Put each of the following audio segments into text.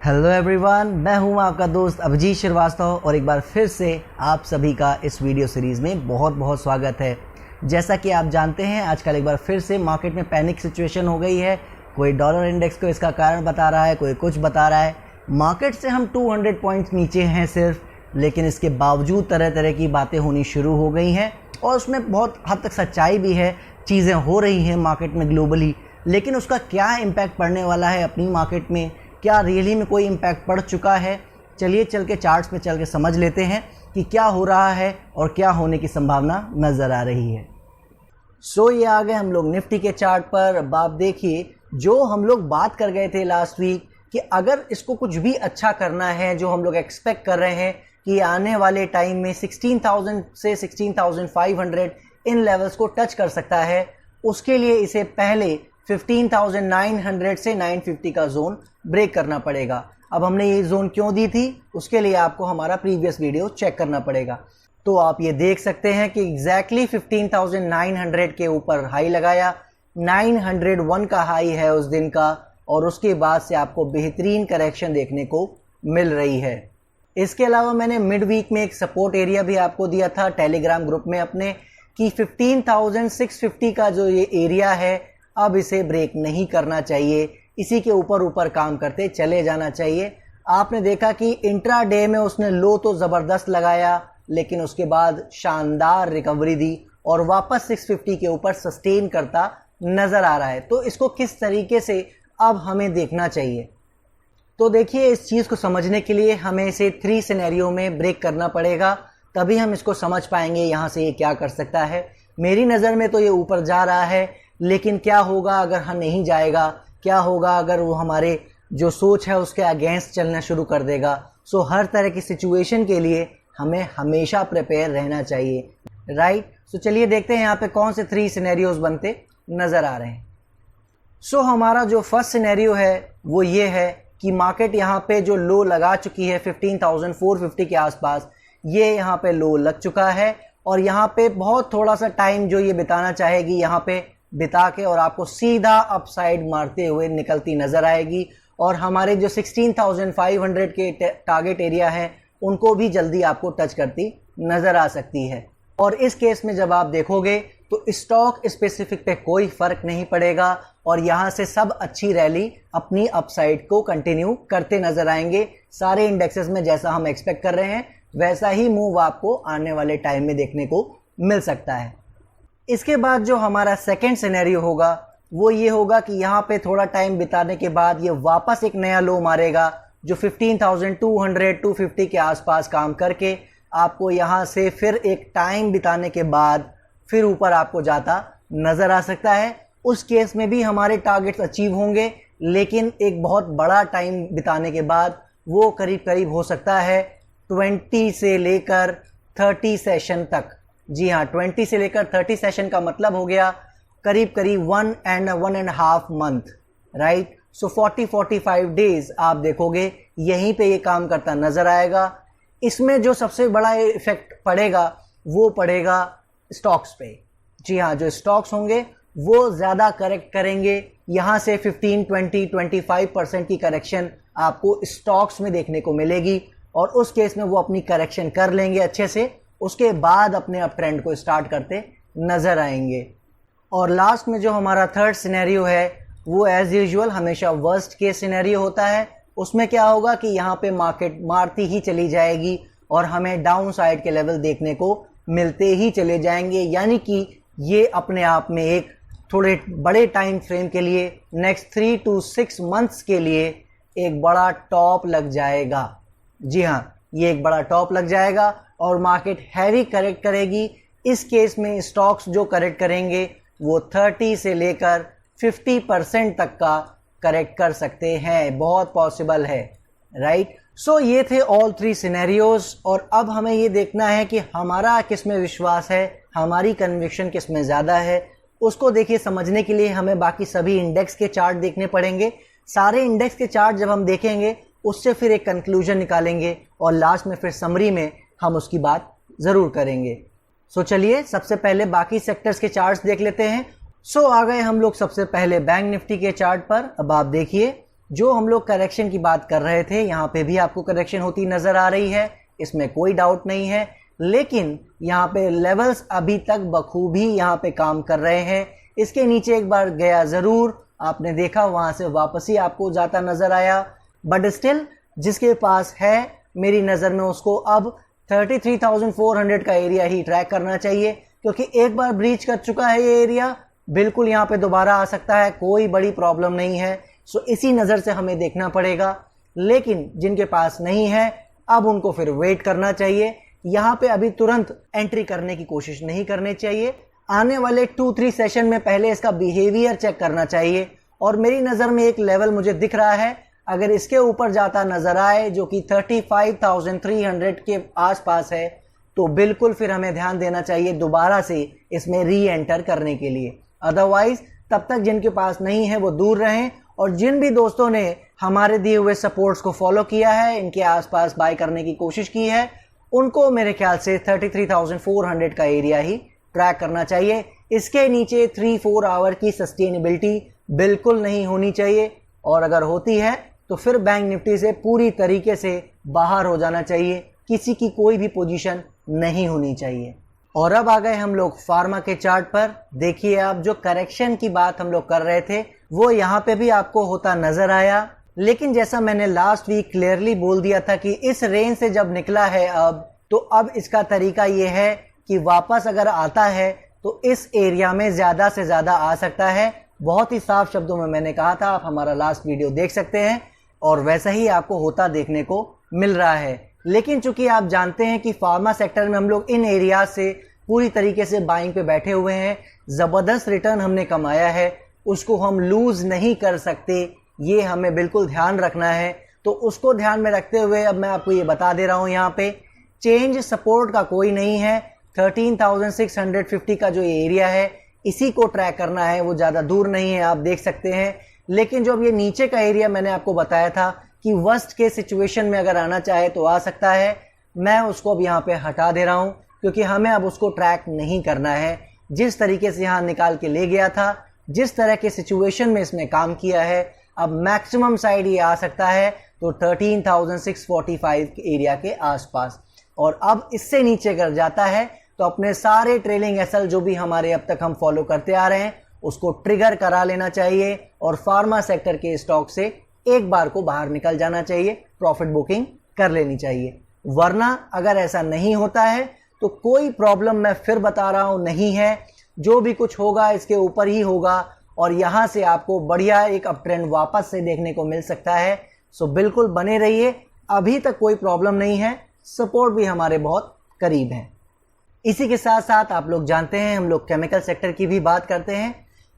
Hello everyone, मैं हूं आपका दोस्त अभिजीत श्रीवास्तव और एक बार फिर से आप सभी का इस वीडियो सीरीज़ में बहुत बहुत स्वागत है। जैसा कि आप जानते हैं, आजकल एक बार फिर से मार्केट में पैनिक सिचुएशन हो गई है। कोई डॉलर इंडेक्स को इसका कारण बता रहा है, कोई कुछ बता रहा है। मार्केट से हम 200 पॉइंट्स नीचे हैं सिर्फ, लेकिन इसके बावजूद तरह तरह की बातें होनी शुरू हो गई हैं और उसमें बहुत हद तक सच्चाई भी है। चीज़ें हो रही हैं मार्केट में ग्लोबली, लेकिन उसका क्या इम्पैक्ट पड़ने वाला है अपनी मार्केट में, क्या रियली में कोई इम्पैक्ट पड़ चुका है। चलिए चल के चार्ट्स में चल के समझ लेते हैं कि क्या हो रहा है और क्या होने की संभावना नज़र आ रही है। ये आ गए हम लोग निफ्टी के चार्ट पर। अब आप देखिए, जो हम लोग बात कर गए थे लास्ट वीक कि अगर इसको कुछ भी अच्छा करना है, जो हम लोग एक्सपेक्ट कर रहे हैं कि आने वाले टाइम में 16,000 से 16,500 इन लेवल्स को टच कर सकता है, उसके लिए इसे पहले 15,900 से 950 का जोन ब्रेक करना पड़ेगा। अब हमने ये जोन क्यों दी थी, उसके लिए आपको हमारा प्रीवियस वीडियो चेक करना पड़ेगा। तो आप ये देख सकते हैं कि एग्जैक्टली 15,900 के ऊपर हाई लगाया, 901 का हाई है उस दिन का, और उसके बाद से आपको बेहतरीन करेक्शन देखने को मिल रही है। इसके अलावा मैंने मिड वीक में एक सपोर्ट एरिया भी आपको दिया था टेलीग्राम ग्रुप में अपने, कि 15,650 का जो ये एरिया है, अब इसे ब्रेक नहीं करना चाहिए, इसी के ऊपर काम करते चले जाना चाहिए। आपने देखा कि इंट्रा डे में उसने लो तो ज़बरदस्त लगाया, लेकिन उसके बाद शानदार रिकवरी दी और वापस 650 के ऊपर सस्टेन करता नज़र आ रहा है। तो इसको किस तरीके से अब हमें देखना चाहिए, तो देखिए, इस चीज़ को समझने के लिए हमें इसे 3 सिनेरियो में ब्रेक करना पड़ेगा, तभी हम इसको समझ पाएंगे यहाँ से ये क्या कर सकता है। मेरी नज़र में तो ये ऊपर जा रहा है, लेकिन क्या होगा अगर हम नहीं जाएगा, क्या होगा अगर वो हमारे जो सोच है उसके अगेंस्ट चलना शुरू कर देगा। हर तरह की सिचुएशन के लिए हमें हमेशा प्रिपेयर रहना चाहिए, राइट। चलिए देखते हैं यहाँ पे कौन से 3 सिनेरियोज बनते नज़र आ रहे हैं। हमारा जो फर्स्ट सिनेरियो है वो ये है कि मार्केट यहाँ पे जो लो लगा चुकी है 15,450 के आसपास, ये यहाँ पे लो लग चुका है और यहाँ पे बहुत थोड़ा सा टाइम जो ये बिताना चाहेगी यहाँ पे बिता के और आपको सीधा अपसाइड मारते हुए निकलती नज़र आएगी, और हमारे जो 16,500 के टारगेट एरिया हैं उनको भी जल्दी आपको टच करती नज़र आ सकती है। और इस केस में जब आप देखोगे तो स्टॉक स्पेसिफिक पे कोई फ़र्क नहीं पड़ेगा और यहाँ से सब अच्छी रैली अपनी अपसाइड को कंटिन्यू करते नज़र आएंगे। सारे इंडेक्सेस में जैसा हम एक्सपेक्ट कर रहे हैं वैसा ही मूव आपको आने वाले टाइम में देखने को मिल सकता है। इसके बाद जो हमारा सेकंड सिनेरियो होगा वो ये होगा कि यहाँ पे थोड़ा टाइम बिताने के बाद ये वापस एक नया लो मारेगा, जो 15,200-250 के आसपास काम करके आपको यहाँ से फिर एक टाइम बिताने के बाद फिर ऊपर आपको जाता नज़र आ सकता है। उस केस में भी हमारे टारगेट्स अचीव होंगे, लेकिन एक बहुत बड़ा टाइम बिताने के बाद वो करीब करीब हो सकता है 20 से लेकर 30 सेशन तक। जी हाँ, 20 से लेकर 30 सेशन का मतलब हो गया करीब करीब 1.5 मंथ, राइट। 40-45 डेज आप देखोगे यहीं पे ये काम करता नज़र आएगा। इसमें जो सबसे बड़ा इफेक्ट पड़ेगा वो पड़ेगा स्टॉक्स पे। जी हाँ, जो स्टॉक्स होंगे वो ज़्यादा करेक्ट करेंगे। यहाँ से 15-20-25% की करेक्शन आपको स्टॉक्स में देखने को मिलेगी और उस केस में वो अपनी करेक्शन कर लेंगे अच्छे से, उसके बाद अपने अप ट्रेंड को स्टार्ट करते नज़र आएंगे। और लास्ट में जो हमारा थर्ड सिनेरियो है वो एज़ यूजुअल हमेशा वर्स्ट केस सिनेरियो होता है। उसमें क्या होगा कि यहाँ पे मार्केट मारती ही चली जाएगी और हमें डाउन साइड के लेवल देखने को मिलते ही चले जाएंगे, यानी कि ये अपने आप में एक थोड़े बड़े टाइम फ्रेम के लिए नेक्स्ट 3 to 6 मंथ्स के लिए एक बड़ा टॉप लग जाएगा। जी हाँ, ये एक बड़ा टॉप लग जाएगा और मार्केट हैवी करेक्ट करेगी। इस केस में स्टॉक्स जो करेक्ट करेंगे वो 30 से लेकर 50% तक का करेक्ट कर सकते हैं, बहुत पॉसिबल है, राइट। ये थे ऑल 3 सिनेरियोज, और अब हमें ये देखना है कि हमारा किस में विश्वास है, हमारी कन्विक्शन किस में ज़्यादा है। उसको देखिए, समझने के लिए हमें बाकी सभी इंडेक्स के चार्ट देखने पड़ेंगे। सारे इंडेक्स के चार्ट जब हम देखेंगे उससे फिर एक कंक्लूजन निकालेंगे और लास्ट में फिर समरी में हम उसकी बात ज़रूर करेंगे। चलिए सबसे पहले बाकी सेक्टर्स के चार्ट्स देख लेते हैं। आ गए हम लोग सबसे पहले बैंक निफ्टी के चार्ट पर। अब आप देखिए, जो हम लोग करेक्शन की बात कर रहे थे, यहाँ पे भी आपको करेक्शन होती नज़र आ रही है, इसमें कोई डाउट नहीं है। लेकिन यहाँ पे लेवल्स अभी तक बखूबी यहाँ पे काम कर रहे हैं। इसके नीचे एक बार गया ज़रूर, आपने देखा वहाँ से वापसी आपको जाता नज़र आया, बट स्टिल जिसके पास है मेरी नज़र में उसको अब 33,400 का एरिया ही ट्रैक करना चाहिए, क्योंकि एक बार ब्रीच कर चुका है ये एरिया, बिल्कुल यहाँ पे दोबारा आ सकता है, कोई बड़ी प्रॉब्लम नहीं है। सो इसी नज़र से हमें देखना पड़ेगा। लेकिन जिनके पास नहीं है अब उनको फिर वेट करना चाहिए, यहाँ पे अभी तुरंत एंट्री करने की कोशिश नहीं करनी चाहिए। आने वाले 2-3 सेशन में पहले इसका बिहेवियर चेक करना चाहिए। और मेरी नज़र में एक लेवल मुझे दिख रहा है, अगर इसके ऊपर जाता नज़र आए जो कि 35,300 के आसपास है, तो बिल्कुल फिर हमें ध्यान देना चाहिए दोबारा से इसमें री एंटर करने के लिए। अदरवाइज तब तक जिनके पास नहीं है वो दूर रहें। और जिन भी दोस्तों ने हमारे दिए हुए सपोर्ट्स को फॉलो किया है, इनके आसपास बाय करने की कोशिश की है, उनको मेरे ख्याल से 33,400 का एरिया ही ट्रैक करना चाहिए। इसके नीचे 3-4 आवर की सस्टेनेबिलिटी बिल्कुल नहीं होनी चाहिए, और अगर होती है तो फिर बैंक निफ्टी से पूरी तरीके से बाहर हो जाना चाहिए, किसी की कोई भी पोजीशन नहीं होनी चाहिए। और अब आ गए हम लोग फार्मा के चार्ट पर। देखिए आप, जो करेक्शन की बात हम लोग कर रहे थे वो यहाँ पे भी आपको होता नजर आया, लेकिन जैसा मैंने लास्ट वीक क्लियरली बोल दिया था कि इस रेंज से जब निकला है अब इसका तरीका ये है कि वापस अगर आता है तो इस एरिया में ज़्यादा से ज़्यादा आ सकता है। बहुत ही साफ शब्दों में मैंने कहा था, आप हमारा लास्ट वीडियो देख सकते हैं, और वैसा ही आपको होता देखने को मिल रहा है। लेकिन चूंकि आप जानते हैं कि फार्मा सेक्टर में हम लोग इन एरिया से पूरी तरीके से बाइंग पे बैठे हुए हैं, ज़बरदस्त रिटर्न हमने कमाया है, उसको हम लूज़ नहीं कर सकते, ये हमें बिल्कुल ध्यान रखना है। तो उसको ध्यान में रखते हुए अब मैं आपको ये बता दे रहा हूँ, यहाँ पे चेंज सपोर्ट का कोई नहीं है। 13,650 का जो एरिया है इसी को ट्रैक करना है, वो ज़्यादा दूर नहीं है, आप देख सकते हैं। लेकिन जो अब ये नीचे का एरिया मैंने आपको बताया था कि वर्स्ट के सिचुएशन में अगर आना चाहे तो आ सकता है, मैं उसको अब यहाँ पे हटा दे रहा हूँ, क्योंकि हमें अब उसको ट्रैक नहीं करना है। जिस तरीके से यहाँ निकाल के ले गया था, जिस तरह के सिचुएशन में इसने काम किया है, अब मैक्सिमम साइड ये आ सकता है तो 13,645 एरिया के आसपास। और अब इससे नीचे अगर जाता है तो अपने सारे ट्रेलिंग एसएल जो भी हमारे अब तक हम फॉलो करते आ रहे हैं उसको ट्रिगर करा लेना चाहिए, और फार्मा सेक्टर के स्टॉक से एक बार को बाहर निकल जाना चाहिए, प्रॉफिट बुकिंग कर लेनी चाहिए। वरना अगर ऐसा नहीं होता है तो कोई प्रॉब्लम, मैं फिर बता रहा हूं, नहीं है। जो भी कुछ होगा इसके ऊपर ही होगा, और यहां से आपको बढ़िया एक अप ट्रेंड वापस से देखने को मिल सकता है। सो बिल्कुल बने रहिए, अभी तक कोई प्रॉब्लम नहीं है, सपोर्ट भी हमारे बहुत करीब है। इसी के साथ साथ आप लोग जानते हैं हम लोग केमिकल सेक्टर की भी बात करते हैं।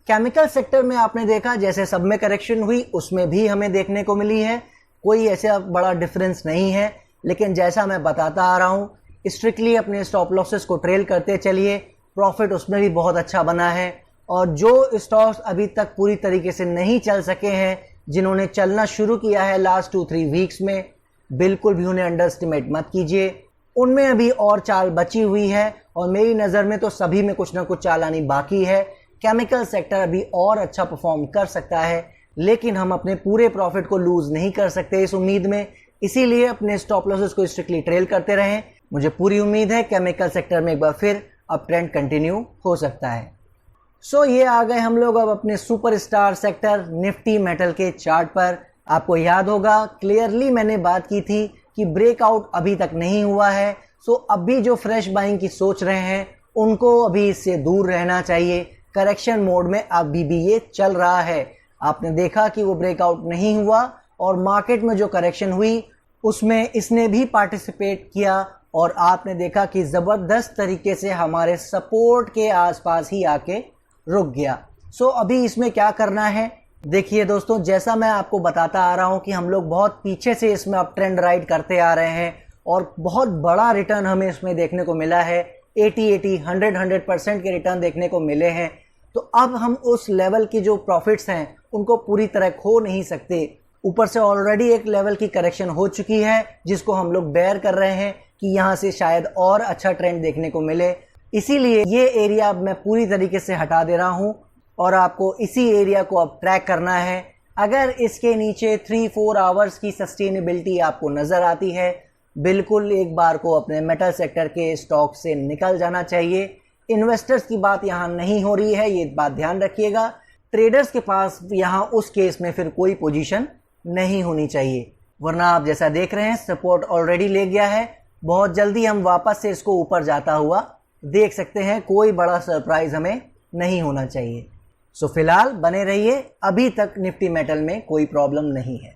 केमिकल सेक्टर में आपने देखा जैसे सब में करेक्शन हुई, उसमें भी हमें देखने को मिली है, कोई ऐसा बड़ा डिफरेंस नहीं है। लेकिन जैसा मैं बताता आ रहा हूँ, स्ट्रिक्टली अपने स्टॉप लॉसेस को ट्रेल करते चलिए, प्रॉफिट उसमें भी बहुत अच्छा बना है। और जो स्टॉक्स अभी तक पूरी तरीके से नहीं चल सके हैं, जिन्होंने चलना शुरू किया है लास्ट 2-3 वीक्स में, बिल्कुल भी उन्हें अंडर एस्टिमेट मत कीजिए। उनमें अभी और चाल बची हुई है, और मेरी नज़र में तो सभी में कुछ ना कुछ चाल आनी बाकी है। केमिकल सेक्टर अभी और अच्छा परफॉर्म कर सकता है, लेकिन हम अपने पूरे प्रॉफिट को लूज नहीं कर सकते इस उम्मीद में, इसीलिए अपने स्टॉप लॉसेस को स्ट्रिक्टली ट्रेल करते रहें। मुझे पूरी उम्मीद है केमिकल सेक्टर में एक बार फिर अप ट्रेंड कंटिन्यू हो सकता है। सो ये आ गए हम लोग अब अपने सुपरस्टार सेक्टर निफ्टी मेटल के चार्ट पर। आपको याद होगा क्लियरली मैंने बात की थी कि ब्रेकआउट अभी तक नहीं हुआ है। सो अभी जो फ्रेश बाइंग की सोच रहे हैं उनको अभी इससे दूर रहना चाहिए। करेक्शन मोड में अभी भी ये चल रहा है। आपने देखा कि वो ब्रेकआउट नहीं हुआ, और मार्केट में जो करेक्शन हुई उसमें इसने भी पार्टिसिपेट किया, और आपने देखा कि ज़बरदस्त तरीके से हमारे सपोर्ट के आसपास ही आके रुक गया। सो अभी इसमें क्या करना है, देखिए दोस्तों, जैसा मैं आपको बताता आ रहा हूं कि हम लोग बहुत पीछे से इसमें अप ट्रेंड राइड करते आ रहे हैं, और बहुत बड़ा रिटर्न हमें इसमें देखने को मिला है। 80, 100% के रिटर्न देखने को मिले हैं। तो अब हम उस लेवल की जो प्रॉफिट्स हैं उनको पूरी तरह खो नहीं सकते। ऊपर से ऑलरेडी एक लेवल की करेक्शन हो चुकी है, जिसको हम लोग बेयर कर रहे हैं कि यहाँ से शायद और अच्छा ट्रेंड देखने को मिले। इसीलिए ये एरिया अब मैं पूरी तरीके से हटा दे रहा हूँ, और आपको इसी एरिया को अब ट्रैक करना है। अगर इसके नीचे 3-4 आवर्स की सस्टेनेबिलिटी आपको नज़र आती है, बिल्कुल एक बार को अपने मेटल सेक्टर के स्टॉक से निकल जाना चाहिए। इन्वेस्टर्स की बात यहाँ नहीं हो रही है, ये बात ध्यान रखिएगा। ट्रेडर्स के पास यहाँ उस केस में फिर कोई पोजीशन नहीं होनी चाहिए, वरना आप जैसा देख रहे हैं सपोर्ट ऑलरेडी ले गया है। बहुत जल्दी हम वापस से इसको ऊपर जाता हुआ देख सकते हैं, कोई बड़ा सरप्राइज हमें नहीं होना चाहिए। सो फिलहाल बने रहिए, अभी तक निफ्टी मेटल में कोई प्रॉब्लम नहीं है।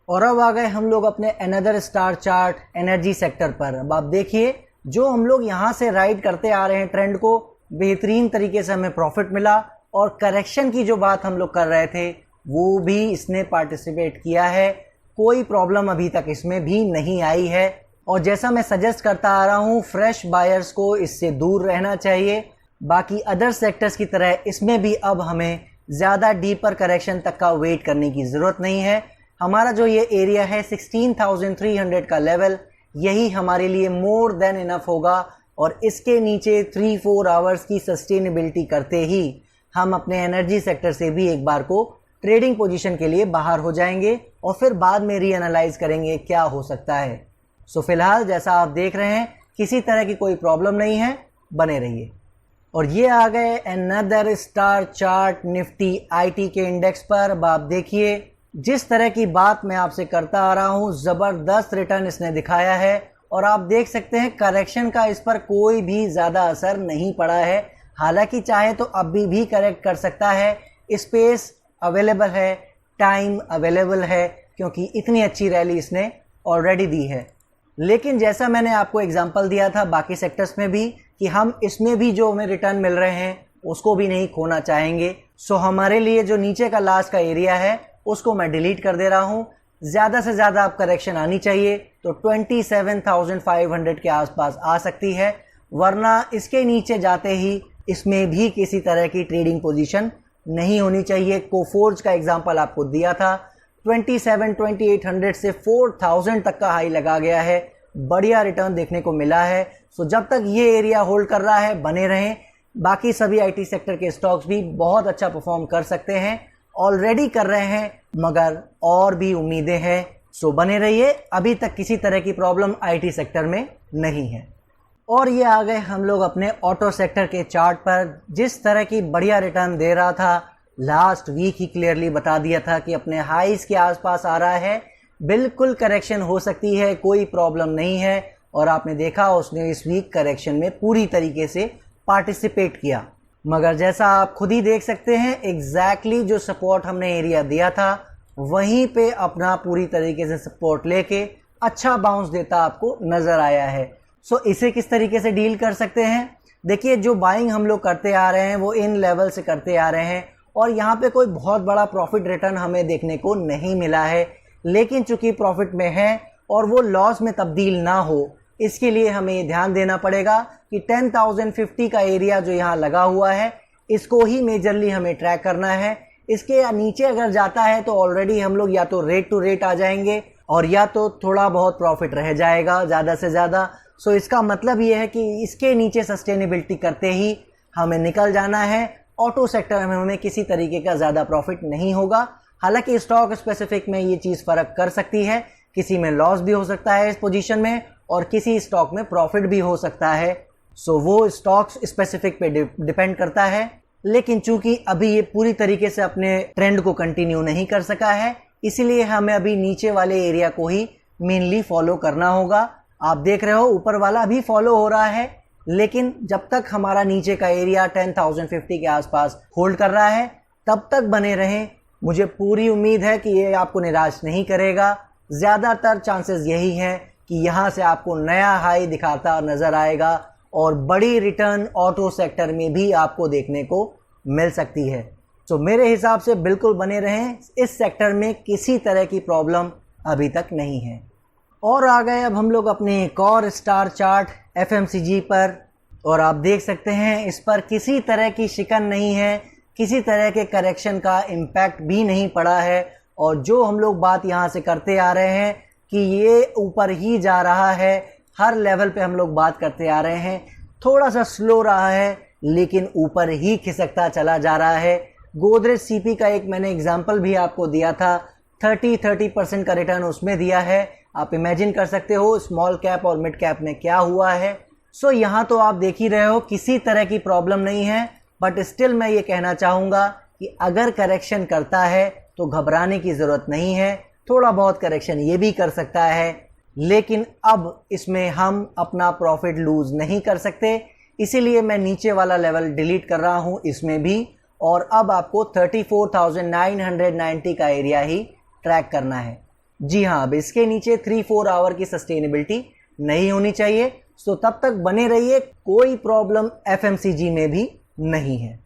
और अब आ गए हम लोग अपने another star chart energy sector पर। अब आप देखिए, जो हम लोग यहाँ से राइड करते आ रहे हैं ट्रेंड को, बेहतरीन तरीके से हमें प्रॉफिट मिला, और करेक्शन की जो बात हम लोग कर रहे थे वो भी इसने पार्टिसिपेट किया है। कोई प्रॉब्लम अभी तक इसमें भी नहीं आई है, और जैसा मैं सजेस्ट करता आ रहा हूँ, फ्रेश बायर्स को इससे दूर रहना चाहिए। बाकी अदर सेक्टर्स की तरह इसमें भी अब हमें ज़्यादा डीपर करेक्शन तक का वेट करने की ज़रूरत नहीं है। हमारा जो ये एरिया है 16,300 का लेवल, यही हमारे लिए मोर देन इनफ होगा, और इसके नीचे 3-4 आवर्स की सस्टेनेबिलिटी करते ही हम अपने एनर्जी सेक्टर से भी एक बार को ट्रेडिंग पोजीशन के लिए बाहर हो जाएंगे, और फिर बाद में रीएनालाइज करेंगे क्या हो सकता है। सो फिलहाल जैसा आप देख रहे हैं, किसी तरह की कोई प्रॉब्लम नहीं है, बने रहिए। और ये आ गए another star chart Nifty IT के इंडेक्स पर। अब आप देखिए, जिस तरह की बात मैं आपसे करता आ रहा हूँ, ज़बरदस्त रिटर्न इसने दिखाया है, और आप देख सकते हैं करेक्शन का इस पर कोई भी ज़्यादा असर नहीं पड़ा है। हालांकि चाहे तो अभी भी करेक्ट कर सकता है, स्पेस अवेलेबल है, टाइम अवेलेबल है, क्योंकि इतनी अच्छी रैली इसने ऑलरेडी दी है। लेकिन जैसा मैंने आपको एग्जांपल दिया था बाकी सेक्टर्स में भी, कि हम इसमें भी जो हमें रिटर्न मिल रहे हैं उसको भी नहीं खोना चाहेंगे। सो हमारे लिए जो नीचे का लास्ट का एरिया है उसको मैं डिलीट कर दे रहा हूँ। ज़्यादा से ज़्यादा आप करेक्शन आनी चाहिए तो 27,500 के आसपास आ सकती है, वरना इसके नीचे जाते ही इसमें भी किसी तरह की ट्रेडिंग पोजीशन नहीं होनी चाहिए। कोफोर्ज का एग्जांपल आपको दिया था, 27,800 से 4,000 तक का हाई लगा गया है, बढ़िया रिटर्न देखने को मिला है। सो जब तक ये एरिया होल्ड कर रहा है, बने रहें। बाकी सभी आईटी सेक्टर के स्टॉक्स भी बहुत अच्छा परफॉर्म कर सकते हैं, ऑलरेडी कर रहे हैं, मगर और भी उम्मीदें हैं। सो बने रहिए, अभी तक किसी तरह की प्रॉब्लम आईटी सेक्टर में नहीं है। और ये आ गए हम लोग अपने ऑटो सेक्टर के चार्ट पर। जिस तरह की बढ़िया रिटर्न दे रहा था, लास्ट वीक ही क्लियरली बता दिया था कि अपने हाइस के आसपास आ रहा है, बिल्कुल करेक्शन हो सकती है, कोई प्रॉब्लम नहीं है। और आपने देखा उसने इस वीक करेक्शन में पूरी तरीके से पार्टिसिपेट किया, मगर जैसा आप खुद ही देख सकते हैं, एग्जैक्टली जो सपोर्ट हमने एरिया दिया था वहीं पे अपना पूरी तरीके से सपोर्ट लेके अच्छा बाउंस देता आपको नज़र आया है। सो इसे किस तरीके से डील कर सकते हैं? देखिए, जो बाइंग हम लोग करते आ रहे हैं वो इन लेवल से करते आ रहे हैं, और यहाँ पे कोई बहुत बड़ा प्रॉफिट रिटर्न हमें देखने को नहीं मिला है। लेकिन चूंकि प्रॉफिट में है और वो लॉस में तब्दील ना हो, इसके लिए हमें ये ध्यान देना पड़ेगा कि 10,050 का एरिया जो यहाँ लगा हुआ है, इसको ही मेजरली हमें ट्रैक करना है। इसके नीचे अगर जाता है तो ऑलरेडी हम लोग या तो रेट टू रेट आ जाएंगे, और या तो थोड़ा बहुत प्रॉफिट रह जाएगा ज़्यादा से ज़्यादा। सो इसका मतलब ये है कि इसके नीचे सस्टेनेबिलिटी करते ही हमें निकल जाना है। ऑटो सेक्टर में हमें किसी तरीके का ज़्यादा प्रॉफिट नहीं होगा। हालांकि स्टॉक स्पेसिफिक में ये चीज़ फ़र्क कर सकती है, किसी में लॉस भी हो सकता है इस पोजीशन में, और किसी स्टॉक में प्रॉफिट भी हो सकता है। सो वो स्टॉक्स स्पेसिफिक पे डिपेंड करता है। लेकिन चूंकि अभी ये पूरी तरीके से अपने ट्रेंड को कंटिन्यू नहीं कर सका है, इसीलिए हमें अभी नीचे वाले एरिया को ही मेनली फॉलो करना होगा। आप देख रहे हो ऊपर वाला भी फॉलो हो रहा है, लेकिन जब तक हमारा नीचे का एरिया 10,050 के आसपास होल्ड कर रहा है, तब तक बने रहें। मुझे पूरी उम्मीद है कि ये आपको निराश नहीं करेगा। ज़्यादातर चांसेस यही हैं कि यहाँ से आपको नया हाई दिखाता नज़र आएगा, और बड़ी रिटर्न ऑटो सेक्टर में भी आपको देखने को मिल सकती है। तो मेरे हिसाब से बिल्कुल बने रहें, इस सेक्टर में किसी तरह की प्रॉब्लम अभी तक नहीं है। और आ गए अब हम लोग अपने एक और स्टार चार्ट FMCG पर, और आप देख सकते हैं इस पर किसी तरह की शिकन नहीं है, किसी तरह के करेक्शन का इम्पैक्ट भी नहीं पड़ा है। और जो हम लोग बात यहाँ से करते आ रहे हैं कि ये ऊपर ही जा रहा है, हर लेवल पे हम लोग बात करते आ रहे हैं, थोड़ा सा स्लो रहा है लेकिन ऊपर ही खिसकता चला जा रहा है। गोदरेज सीपी का एक मैंने एग्जांपल भी आपको दिया था, 30% का रिटर्न उसमें दिया है। आप इमेजिन कर सकते हो स्मॉल कैप और मिड कैप में क्या हुआ है। सो यहाँ तो आप देख ही रहे हो किसी तरह की प्रॉब्लम नहीं है, बट स्टिल मैं ये कहना चाहूँगा कि अगर करेक्शन करता है तो घबराने की ज़रूरत नहीं है। थोड़ा बहुत करेक्शन ये भी कर सकता है, लेकिन अब इसमें हम अपना प्रॉफिट लूज़ नहीं कर सकते, इसीलिए मैं नीचे वाला लेवल डिलीट कर रहा हूँ इसमें भी। और अब आपको 34,990 का एरिया ही ट्रैक करना है। जी हाँ, अब इसके नीचे 3-4 आवर की सस्टेनेबिलिटी नहीं होनी चाहिए। सो तब तक बने रहिए, कोई प्रॉब्लम एफएमसीजी में भी नहीं है।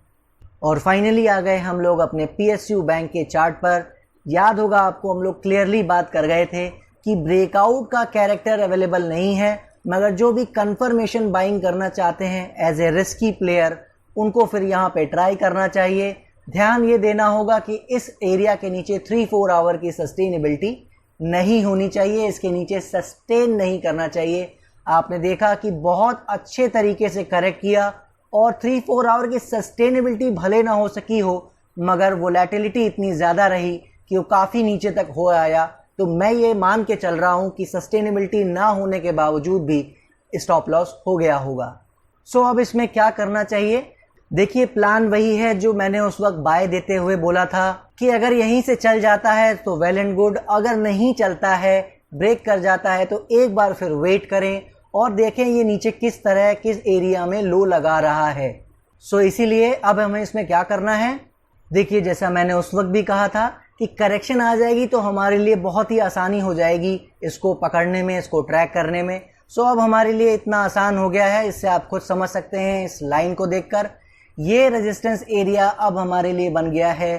और फाइनली आ गए हम लोग अपने पीएसयू बैंक के चार्ट पर। याद होगा आपको, हम लोग क्लियरली बात कर गए थे कि ब्रेकआउट का कैरेक्टर अवेलेबल नहीं है, मगर जो भी कंफर्मेशन बाइंग करना चाहते हैं एज ए रिस्की प्लेयर, उनको फिर यहाँ पे ट्राई करना चाहिए। ध्यान ये देना होगा कि इस एरिया के नीचे 3-4 आवर की सस्टेनेबिलिटी नहीं होनी चाहिए, इसके नीचे सस्टेन नहीं करना चाहिए। आपने देखा कि बहुत अच्छे तरीके से करेक्ट किया और 3-4 आवर की सस्टेनेबिलिटी भले ना हो सकी हो, मगर वोलेटिलिटी इतनी ज़्यादा रही कि वो काफ़ी नीचे तक हो आया। तो मैं ये मान के चल रहा हूँ कि सस्टेनेबिलिटी ना होने के बावजूद भी स्टॉप लॉस हो गया होगा। सो अब इसमें क्या करना चाहिए? देखिए, प्लान वही है जो मैंने उस वक्त बाय देते हुए बोला था कि अगर यहीं से चल जाता है तो वेल एंड गुड, अगर नहीं चलता है, ब्रेक कर जाता है, तो एक बार फिर वेट करें और देखें ये नीचे किस तरह किस एरिया में लो लगा रहा है। सो इसीलिए अब हमें इसमें क्या करना है? देखिए, जैसा मैंने उस वक्त भी कहा था कि करेक्शन आ जाएगी तो हमारे लिए बहुत ही आसानी हो जाएगी इसको पकड़ने में, इसको ट्रैक करने में। सो अब हमारे लिए इतना आसान हो गया है, इससे आप खुद समझ सकते हैं इस लाइन को देखकर। ये रेजिस्टेंस एरिया अब हमारे लिए बन गया है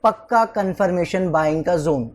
पक्का कंफर्मेशन बाइंग का जोन।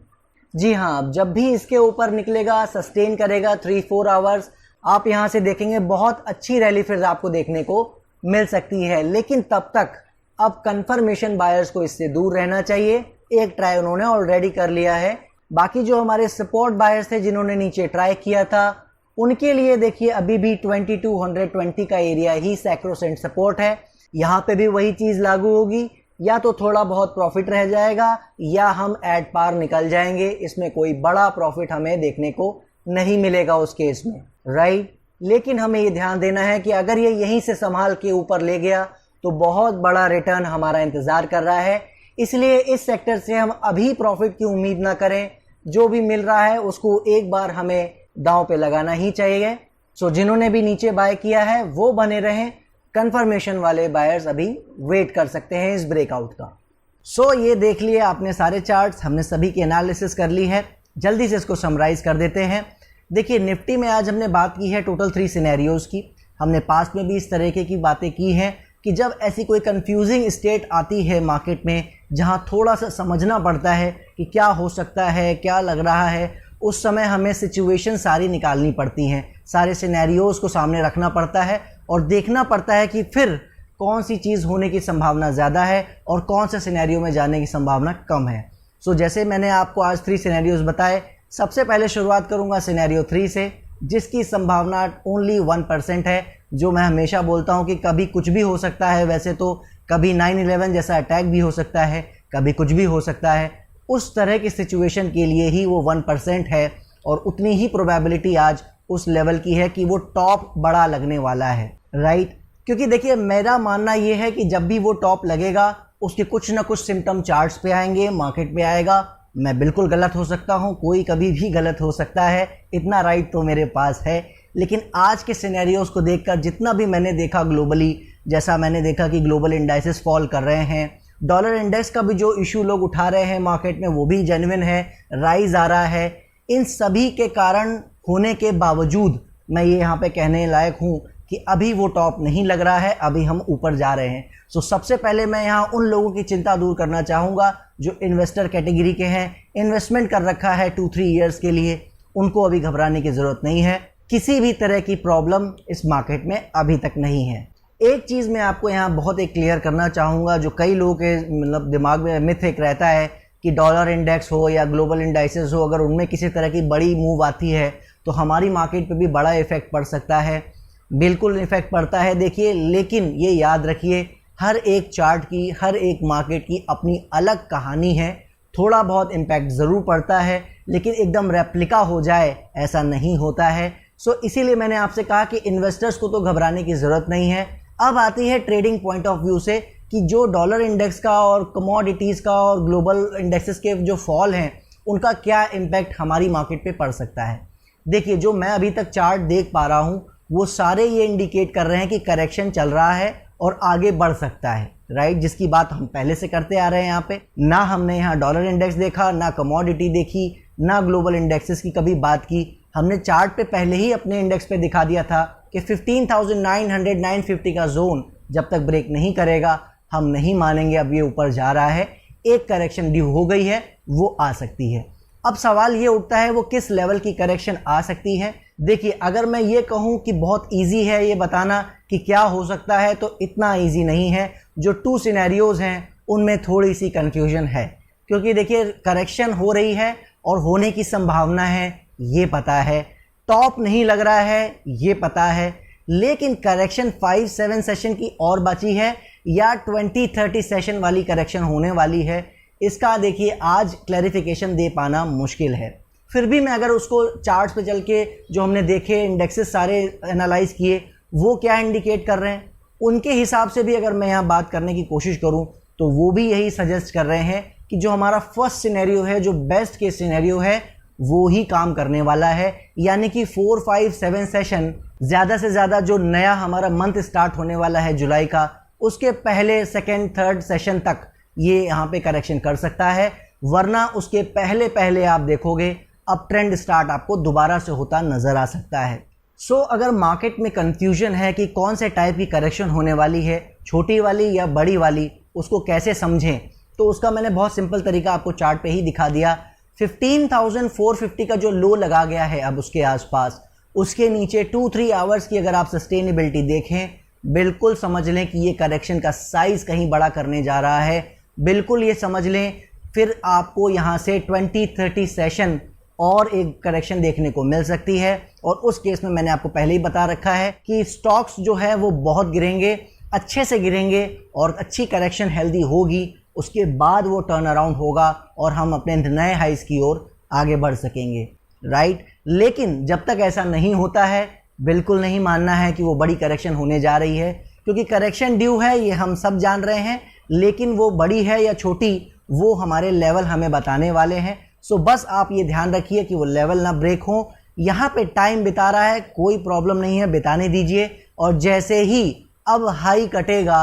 जी हाँ, अब जब भी इसके ऊपर निकलेगा, सस्टेन करेगा 3-4 आवर्स, आप यहाँ से देखेंगे बहुत अच्छी रैली फिर आपको देखने को मिल सकती है। लेकिन तब तक अब कंफर्मेशन बायर्स को इससे दूर रहना चाहिए। एक ट्राई उन्होंने ऑलरेडी कर लिया है, बाकी जो हमारे सपोर्ट बायर्स थे जिन्होंने नीचे ट्राई किया था, उनके लिए देखिए अभी भी 2220 का एरिया ही सैक्रोसेंट सपोर्ट है। यहाँ पे भी वही चीज़ लागू होगी, या तो थोड़ा बहुत प्रॉफिट रह जाएगा या हम एट पार निकल जाएंगे। इसमें कोई बड़ा प्रॉफिट हमें देखने को नहीं मिलेगा उस केस में, राइट। लेकिन हमें ये ध्यान देना है कि अगर ये यहीं से संभाल के ऊपर ले गया तो बहुत बड़ा रिटर्न हमारा इंतज़ार कर रहा है। इसलिए इस सेक्टर से हम अभी प्रॉफिट की उम्मीद ना करें, जो भी मिल रहा है उसको एक बार हमें दांव पे लगाना ही चाहिए। सो जिन्होंने भी नीचे बाय किया है वो बने रहें, कंफर्मेशन वाले बायर्स अभी वेट कर सकते हैं इस ब्रेकआउट का। सो ये देख लिए आपने सारे चार्ट्स, हमने सभी की एनालिसिस कर ली है। जल्दी से इसको समराइज कर देते हैं। देखिए, निफ्टी में आज हमने बात की है टोटल 3 सिनेरियोज़ की। हमने पास्ट में भी इस तरीके की बातें की हैं कि जब ऐसी कोई कंफ्यूजिंग स्टेट आती है मार्केट में, जहां थोड़ा सा समझना पड़ता है कि क्या हो सकता है, क्या लग रहा है, उस समय हमें सिचुएशन सारी निकालनी पड़ती हैं, सारे सिनेरियोज़ को सामने रखना पड़ता है और देखना पड़ता है कि फिर कौन सी चीज़ होने की संभावना ज़्यादा है और कौन से सिनेरियो में जाने की संभावना कम है। सो जैसे मैंने आपको आज 3 सिनेरियोज़ बताए, सबसे पहले शुरुआत करूंगा सिनेरियो 3 से, जिसकी संभावना ओनली 1% है। जो मैं हमेशा बोलता हूं कि कभी कुछ भी हो सकता है, वैसे तो कभी 9/11 जैसा अटैक भी हो सकता है, कभी कुछ भी हो सकता है। उस तरह की सिचुएशन के लिए ही वो 1% है और उतनी ही प्रोबेबिलिटी आज उस लेवल की है कि वो टॉप बड़ा लगने वाला है, राइट। क्योंकि देखिए, मेरा मानना ये है कि जब भी वो टॉप लगेगा उसके कुछ ना कुछ सिम्टम चार्ट्स पे आएंगे, मार्केट पे आएगा। मैं बिल्कुल गलत हो सकता हूँ, कोई कभी भी गलत हो सकता है, इतना राइट तो मेरे पास है। लेकिन आज के सिनेरियोज़ को देखकर जितना भी मैंने देखा ग्लोबली, जैसा मैंने देखा कि ग्लोबल इंडाइसेस फॉल कर रहे हैं, डॉलर इंडेक्स का भी जो इशू लोग उठा रहे हैं मार्केट में वो भी जेन्युइन है, राइज आ रहा है। इन सभी के कारण होने के बावजूद मैं ये यहाँ पे कहने लायक हूँ कि अभी वो टॉप नहीं लग रहा है, अभी हम ऊपर जा रहे हैं। सो सबसे पहले मैं यहाँ उन लोगों की चिंता दूर करना चाहूँगा जो इन्वेस्टर कैटेगरी के हैं, इन्वेस्टमेंट कर रखा है 2-3 ईयर्स के लिए, उनको अभी घबराने की ज़रूरत नहीं है। किसी भी तरह की प्रॉब्लम इस मार्केट में अभी तक नहीं है। एक चीज़ मैं आपको यहाँ बहुत एक क्लियर करना चाहूँगा, जो कई लोगों के मतलब दिमाग में मिथ एक रहता है कि डॉलर इंडेक्स हो या ग्लोबल इंडाइसेस हो, अगर उनमें किसी तरह की बड़ी मूव आती है तो हमारी मार्केट पे भी बड़ा इफेक्ट पड़ सकता है। बिल्कुल इफेक्ट पड़ता है देखिए, लेकिन ये याद रखिए हर एक चार्ट की, हर एक मार्केट की अपनी अलग कहानी है। थोड़ा बहुत इम्पैक्ट ज़रूर पड़ता है, लेकिन एकदम रेप्लिका हो जाए ऐसा नहीं होता है। सो इसीलिए मैंने आपसे कहा कि इन्वेस्टर्स को तो घबराने की ज़रूरत नहीं है। अब आती है ट्रेडिंग पॉइंट ऑफ व्यू से कि जो डॉलर इंडेक्स का और कमोडिटीज़ का और ग्लोबल इंडेक्सेस के जो फॉल हैं उनका क्या इम्पैक्ट हमारी मार्केट पे पड़ सकता है। देखिए, जो मैं अभी तक चार्ट देख पा रहा हूँ वो सारे ये इंडिकेट कर रहे हैं कि करेक्शन चल रहा है और आगे बढ़ सकता है, राइट, जिसकी बात हम पहले से करते आ रहे हैं। यहाँ पे ना हमने यहाँ डॉलर इंडेक्स देखा, ना कमोडिटी देखी, ना ग्लोबल इंडेक्सेस की कभी बात की। हमने चार्ट पे पहले ही अपने इंडेक्स पे दिखा दिया था कि 15,900 950 का जोन जब तक ब्रेक नहीं करेगा हम नहीं मानेंगे अब ये ऊपर जा रहा है। एक करेक्शन ड्यू हो गई है, वो आ सकती है। अब सवाल ये उठता है वो किस लेवल की करेक्शन आ सकती है। देखिए, अगर मैं ये कहूँ कि बहुत इजी है ये बताना कि क्या हो सकता है, तो इतना इजी नहीं है। जो 2 सिनेरियोज़ हैं उनमें थोड़ी सी कन्फ्यूजन है, क्योंकि देखिए करेक्शन हो रही है और होने की संभावना है, ये पता है। टॉप नहीं लग रहा है, ये पता है, लेकिन करेक्शन 5-7 सेशन की और बची है या 20-30 सेशन वाली करेक्शन होने वाली है, इसका देखिए आज क्लैरिफिकेशन दे पाना मुश्किल है। फिर भी मैं अगर उसको चार्ट्स पे चल के जो हमने देखे इंडेक्सेस सारे एनालाइज किए वो क्या इंडिकेट कर रहे हैं, उनके हिसाब से भी अगर मैं यहाँ बात करने की कोशिश करूँ तो वो भी यही सजेस्ट कर रहे हैं कि जो हमारा फर्स्ट सिनेरियो है, जो बेस्ट केस सिनेरियो है, वो ही काम करने वाला है। यानी कि 4-5-7 सेशन ज़्यादा से ज़्यादा जो नया हमारा मंथ स्टार्ट होने वाला है जुलाई का, उसके पहले 2nd-3rd सेशन तक ये यहाँ पे करेक्शन कर सकता है। वरना उसके पहले पहले आप देखोगे अब ट्रेंड स्टार्ट आपको दोबारा से होता नज़र आ सकता है। सो अगर मार्केट में कंफ्यूजन है कि कौन से टाइप की करेक्शन होने वाली है, छोटी वाली या बड़ी वाली, उसको कैसे समझें, तो उसका मैंने बहुत सिंपल तरीका आपको चार्ट पे ही दिखा दिया। 15,450 का जो लो लगा गया है अब उसके आसपास, उसके नीचे 2-3 आवर्स की अगर आप सस्टेनेबिलिटी देखें, बिल्कुल समझ लें कि ये करेक्शन का साइज़ कहीं बड़ा करने जा रहा है। बिल्कुल ये समझ लें, फिर आपको यहाँ से 20-30 सेशन और एक करेक्शन देखने को मिल सकती है। और उस केस में मैंने आपको पहले ही बता रखा है कि स्टॉक्स जो है वो बहुत गिरेंगे, अच्छे से गिरेंगे और अच्छी करेक्शन हेल्दी होगी, उसके बाद वो टर्न अराउंड होगा और हम अपने नए हाइस की ओर आगे बढ़ सकेंगे, राइट। लेकिन जब तक ऐसा नहीं होता है, बिल्कुल नहीं मानना है कि वो बड़ी करेक्शन होने जा रही है, क्योंकि करेक्शन ड्यू है ये हम सब जान रहे हैं, लेकिन वो बड़ी है या छोटी वो हमारे लेवल हमें बताने वाले हैं। सो बस आप ये ध्यान रखिए कि वो लेवल ना ब्रेक हो। यहाँ पे टाइम बिता रहा है, कोई प्रॉब्लम नहीं है, बिताने दीजिए। और जैसे ही अब हाई कटेगा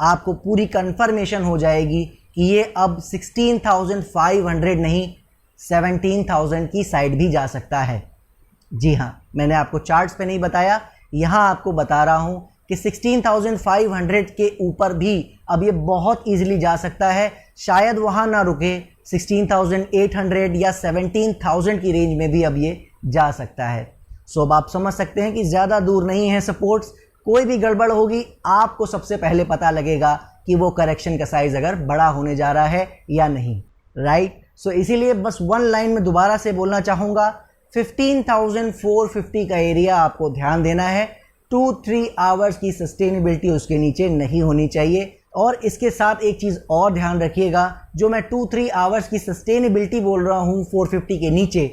आपको पूरी कंफर्मेशन हो जाएगी कि ये अब 16,500 नहीं 17,000 की साइड भी जा सकता है। जी हाँ, मैंने आपको चार्ट्स पे नहीं बताया, यहाँ आपको बता रहा हूँ कि 16,500 के ऊपर भी अब ये बहुत इजीली जा सकता है। शायद वहाँ ना रुके, 16,800 या 17,000 की रेंज में भी अब ये जा सकता है। सो अब आप समझ सकते हैं कि ज़्यादा दूर नहीं है सपोर्ट्स। कोई भी गड़बड़ होगी आपको सबसे पहले पता लगेगा कि वो करेक्शन का साइज़ अगर बड़ा होने जा रहा है या नहीं, राइट। सो इसीलिए बस वन लाइन में दोबारा से बोलना चाहूँगा, 15,450 का एरिया आपको ध्यान देना है। 2-3 आवर्स की सस्टेनेबिलिटी उसके नीचे नहीं होनी चाहिए। और इसके साथ एक चीज़ और ध्यान रखिएगा, जो मैं 2-3 आवर्स की सस्टेनेबिलिटी बोल रहा हूँ 450 के नीचे,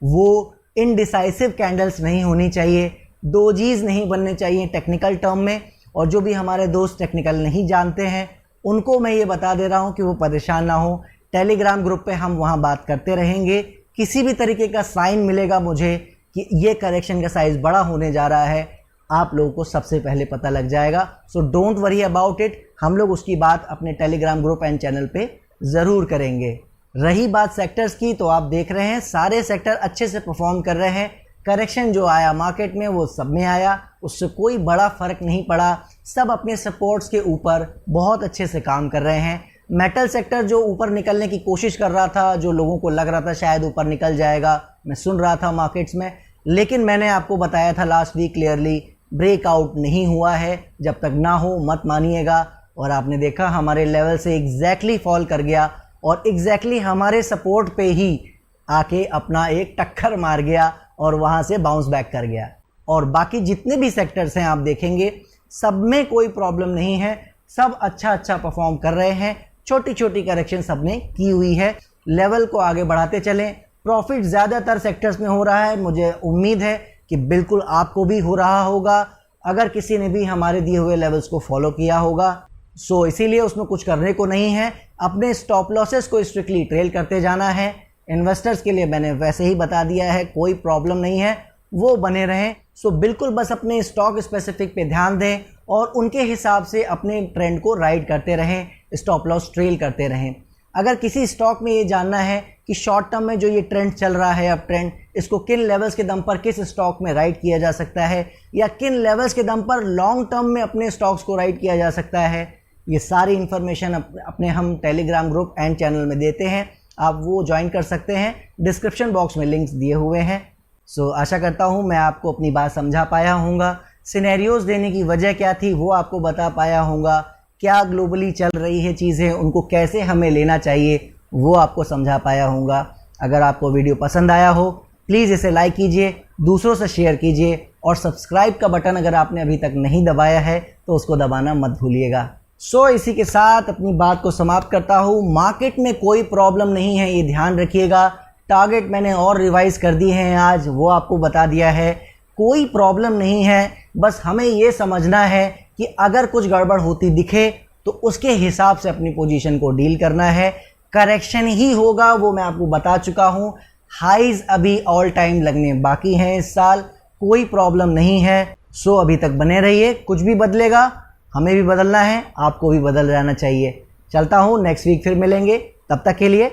वो इनडिसाइसिव कैंडल्स नहीं होनी चाहिए, डोजीज नहीं बनने चाहिए टेक्निकल टर्म में। और जो भी हमारे दोस्त टेक्निकल नहीं जानते हैं उनको मैं ये बता दे रहा हूँ कि वो परेशान ना हो। टेलीग्राम ग्रुप पे हम वहाँ बात करते रहेंगे। किसी भी तरीके का साइन मिलेगा मुझे कि ये करेक्शन का साइज़ बड़ा होने जा रहा है, आप लोगों को सबसे पहले पता लग जाएगा। So don't worry about it, हम लोग उसकी बात अपने टेलीग्राम ग्रुप एंड चैनल पे ज़रूर करेंगे। रही बात सेक्टर्स की, तो आप देख रहे हैं सारे सेक्टर अच्छे से परफॉर्म कर रहे हैं। करेक्शन जो आया मार्केट में वो सब में आया, उससे कोई बड़ा फ़र्क नहीं पड़ा। सब अपने सपोर्ट्स के ऊपर बहुत अच्छे से काम कर रहे हैं। मेटल सेक्टर जो ऊपर निकलने की कोशिश कर रहा था, जो लोगों को लग रहा था शायद ऊपर निकल जाएगा, मैं सुन रहा था मार्केट्स में, लेकिन मैंने आपको बताया था लास्ट वीक क्लियरली, ब्रेकआउट नहीं हुआ है। जब तक ना हो मत मानिएगा। और आपने देखा हमारे लेवल से एग्जैक्टली फॉल कर गया और एग्जैक्टली हमारे सपोर्ट पे ही आके अपना एक टक्कर मार गया और वहाँ से बाउंस बैक कर गया। और बाकी जितने भी सेक्टर्स हैं आप देखेंगे सब में कोई प्रॉब्लम नहीं है। सब अच्छा परफॉर्म कर रहे हैं। छोटी छोटी करेक्शन सबने की हुई है। लेवल को आगे बढ़ाते चलें। प्रॉफिट ज़्यादातर सेक्टर्स में हो रहा है। मुझे उम्मीद है कि बिल्कुल आपको भी हो रहा होगा अगर किसी ने भी हमारे दिए हुए लेवल्स को फॉलो किया होगा। सो इसीलिए उसमें कुछ करने को नहीं है, अपने स्टॉप लॉसेस को स्ट्रिक्टली ट्रेल करते जाना है। इन्वेस्टर्स के लिए मैंने वैसे ही बता दिया है, कोई प्रॉब्लम नहीं है, वो बने रहें। सो बिल्कुल बस अपने स्टॉक स्पेसिफिक पे ध्यान दें और उनके हिसाब से अपने ट्रेंड को राइड करते रहें, स्टॉप लॉस ट्रेल करते रहें। अगर किसी स्टॉक में ये जानना है कि शॉर्ट टर्म में जो ये ट्रेंड चल रहा है, अब ट्रेंड इसको किन लेवल्स के दम पर किस स्टॉक में राइड किया जा सकता है या किन लेवल्स के दम पर लॉन्ग टर्म में अपने स्टॉक्स को राइड किया जा सकता है, ये सारी इन्फॉर्मेशन अपने हम टेलीग्राम ग्रुप एंड चैनल में देते हैं। आप वो ज्वाइन कर सकते हैं, डिस्क्रिप्शन बॉक्स में लिंक्स दिए हुए हैं। सो आशा करता हूँ मैं आपको अपनी बात समझा पाया हूँगा। सिनेरियोज देने की वजह क्या थी वो आपको बता पाया हूँगा। क्या ग्लोबली चल रही है चीज़ें, उनको कैसे हमें लेना चाहिए वो आपको समझा पाया हूँगा। अगर आपको वीडियो पसंद आया हो प्लीज़ इसे लाइक कीजिए, दूसरों से शेयर कीजिए और सब्सक्राइब का बटन अगर आपने अभी तक नहीं दबाया है तो उसको दबाना मत भूलिएगा। सो इसी के साथ अपनी बात को समाप्त करता हूँ। मार्केट में कोई प्रॉब्लम नहीं है, ये ध्यान रखिएगा। टारगेट मैंने और रिवाइज कर दिए हैं आज, वो आपको बता दिया है। कोई प्रॉब्लम नहीं है, बस हमें ये समझना है कि अगर कुछ गड़बड़ होती दिखे तो उसके हिसाब से अपनी पोजीशन को डील करना है। करेक्शन ही होगा, वो मैं आपको बता चुका हूँ। हाइज अभी ऑल टाइम लगने बाकी हैं इस साल, कोई प्रॉब्लम नहीं है। सो अभी तक बने रहिए, कुछ भी बदलेगा हमें भी बदलना है, आपको भी बदल जाना चाहिए। चलता हूँ, नेक्स्ट वीक फिर मिलेंगे, तब तक के लिए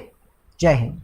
जय हिंद।